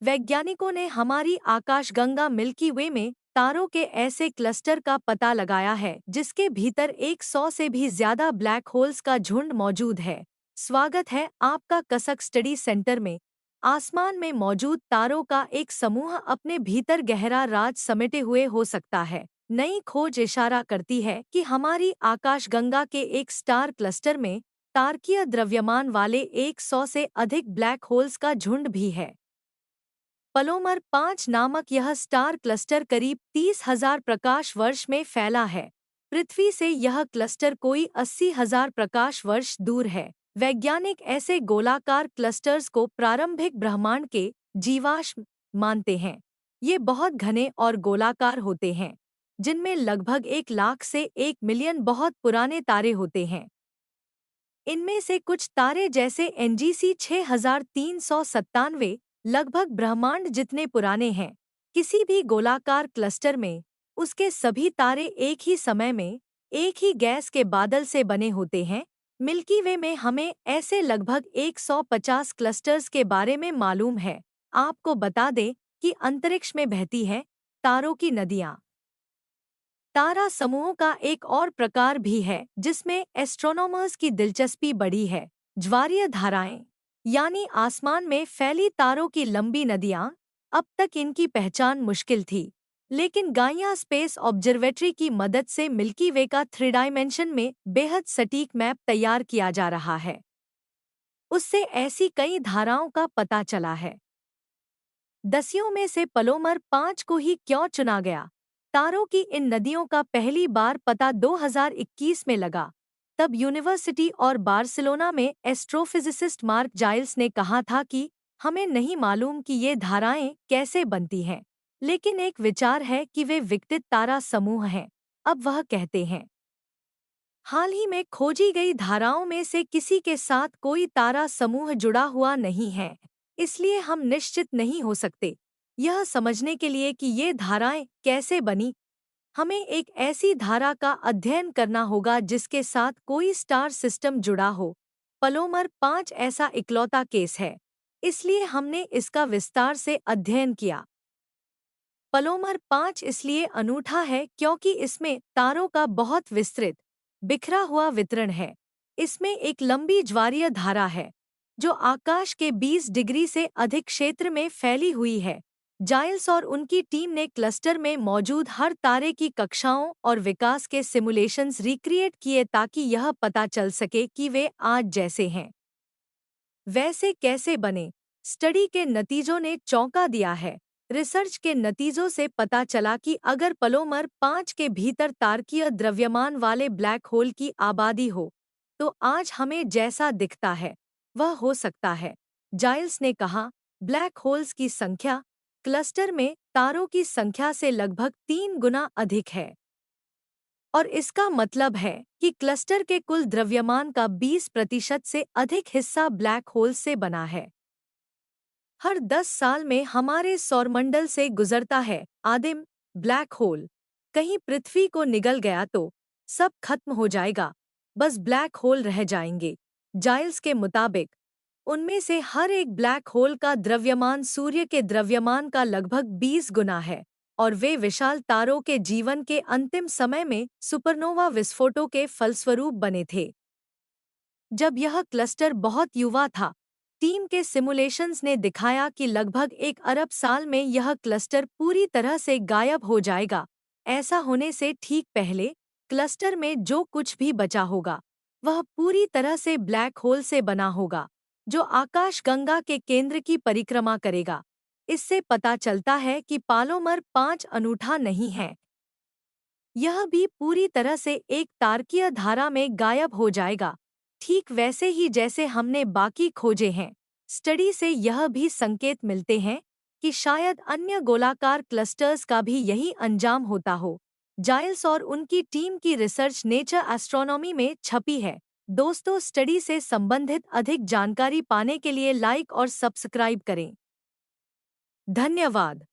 वैज्ञानिकों ने हमारी आकाशगंगा मिल्की वे में तारों के ऐसे क्लस्टर का पता लगाया है जिसके भीतर 100 से भी ज्यादा ब्लैक होल्स का झुंड मौजूद है। स्वागत है आपका कसक स्टडी सेंटर में। आसमान में मौजूद तारों का एक समूह अपने भीतर गहरा राज समेटे हुए हो सकता है। नई खोज इशारा करती है कि हमारी आकाशगंगा के एक स्टार क्लस्टर में तारकीय द्रव्यमान वाले 100 से अधिक ब्लैक होल्स का झुंड भी है। पलोमर 5 नामक यह स्टार क्लस्टर करीब 30,000 प्रकाश वर्ष में फैला है। पृथ्वी से यह क्लस्टर कोई 80,000 प्रकाश वर्ष दूर है। वैज्ञानिक ऐसे गोलाकार क्लस्टर्स को प्रारंभिक ब्रह्मांड के जीवाश्म मानते हैं। ये बहुत घने और गोलाकार होते हैं, जिनमें लगभग 1 लाख से 1 मिलियन बहुत पुराने तारे होते हैं। इनमें से कुछ तारे जैसे एनजीसी 6397 लगभग ब्रह्मांड जितने पुराने हैं। किसी भी गोलाकार क्लस्टर में उसके सभी तारे एक ही समय में एक ही गैस के बादल से बने होते हैं। मिल्की वे में हमें ऐसे लगभग 150 क्लस्टर्स के बारे में मालूम है। आपको बता दें कि अंतरिक्ष में बहती है तारों की नदियाँ। तारा समूहों का एक और प्रकार भी है जिसमें एस्ट्रोनॉमर्स की दिलचस्पी बढ़ी है। ज्वारीय धाराएं, यानी आसमान में फैली तारों की लंबी नदियां। अब तक इनकी पहचान मुश्किल थी, लेकिन गाइया स्पेस ऑब्जर्वेटरी की मदद से मिल्की वे का 3 डायमेंशन में बेहद सटीक मैप तैयार किया जा रहा है। उससे ऐसी कई धाराओं का पता चला है। दसियों में से पलोमर 5 को ही क्यों चुना गया? तारों की इन नदियों का पहली बार पता 2021 में लगा। तब यूनिवर्सिटी और बार्सिलोना में एस्ट्रोफिजिसिस्ट मार्क जाइल्स ने कहा था कि हमें नहीं मालूम कि ये धाराएं कैसे बनती हैं, लेकिन एक विचार है कि वे विकटित तारा समूह हैं। अब वह कहते हैं, हाल ही में खोजी गई धाराओं में से किसी के साथ कोई तारा समूह जुड़ा हुआ नहीं है, इसलिए हम निश्चित नहीं हो सकते। यह समझने के लिए कि ये धाराएं कैसे बनी, हमें एक ऐसी धारा का अध्ययन करना होगा जिसके साथ कोई स्टार सिस्टम जुड़ा हो। पलोमर 5 ऐसा इकलौता केस है, इसलिए हमने इसका विस्तार से अध्ययन किया। पलोमर 5 इसलिए अनूठा है क्योंकि इसमें तारों का बहुत विस्तृत, बिखरा हुआ वितरण है। इसमें एक लंबी ज्वारीय धारा है जो आकाश के 20 डिग्री से अधिक क्षेत्र में फैली हुई है। जाइल्स और उनकी टीम ने क्लस्टर में मौजूद हर तारे की कक्षाओं और विकास के सिमुलेशंस रिक्रिएट किए ताकि यह पता चल सके कि वे आज जैसे हैं वैसे कैसे बने। स्टडी के नतीजों ने चौंका दिया है। रिसर्च के नतीजों से पता चला कि अगर पलोमर 5 के भीतर तारकीय द्रव्यमान वाले ब्लैक होल की आबादी हो, तो आज हमें जैसा दिखता है वह हो सकता है। जाइल्स ने कहा, ब्लैक होल्स की संख्या क्लस्टर में तारों की संख्या से लगभग 3 गुना अधिक है, और इसका मतलब है कि क्लस्टर के कुल द्रव्यमान का 20% से अधिक हिस्सा ब्लैक होल से बना है। हर 10 साल में हमारे सौरमंडल से गुजरता है आदिम ब्लैक होल। कहीं पृथ्वी को निगल गया तो सब खत्म हो जाएगा, बस ब्लैक होल रह जाएंगे। जाइल्स के मुताबिक उनमें से हर एक ब्लैक होल का द्रव्यमान सूर्य के द्रव्यमान का लगभग 20 गुना है, और वे विशाल तारों के जीवन के अंतिम समय में सुपरनोवा विस्फोटों के फलस्वरूप बने थे। जब यह क्लस्टर बहुत युवा था, टीम के सिमुलेशंस ने दिखाया कि लगभग 1 अरब साल में यह क्लस्टर पूरी तरह से गायब हो जाएगा। ऐसा होने से ठीक पहले क्लस्टर में जो कुछ भी बचा होगा वह पूरी तरह से ब्लैक होल से बना होगा, जो आकाशगंगा के केंद्र की परिक्रमा करेगा। इससे पता चलता है कि पालोमर 5 अनूठा नहीं है। यह भी पूरी तरह से एक तारकीय धारा में गायब हो जाएगा, ठीक वैसे ही जैसे हमने बाकी खोजे हैं। स्टडी से यह भी संकेत मिलते हैं कि शायद अन्य गोलाकार क्लस्टर्स का भी यही अंजाम होता हो। जाइल्स और उनकी टीम की रिसर्च नेचर एस्ट्रोनॉमी में छपी है। दोस्तों, स्टडी से संबंधित अधिक जानकारी पाने के लिए लाइक और सब्सक्राइब करें। धन्यवाद।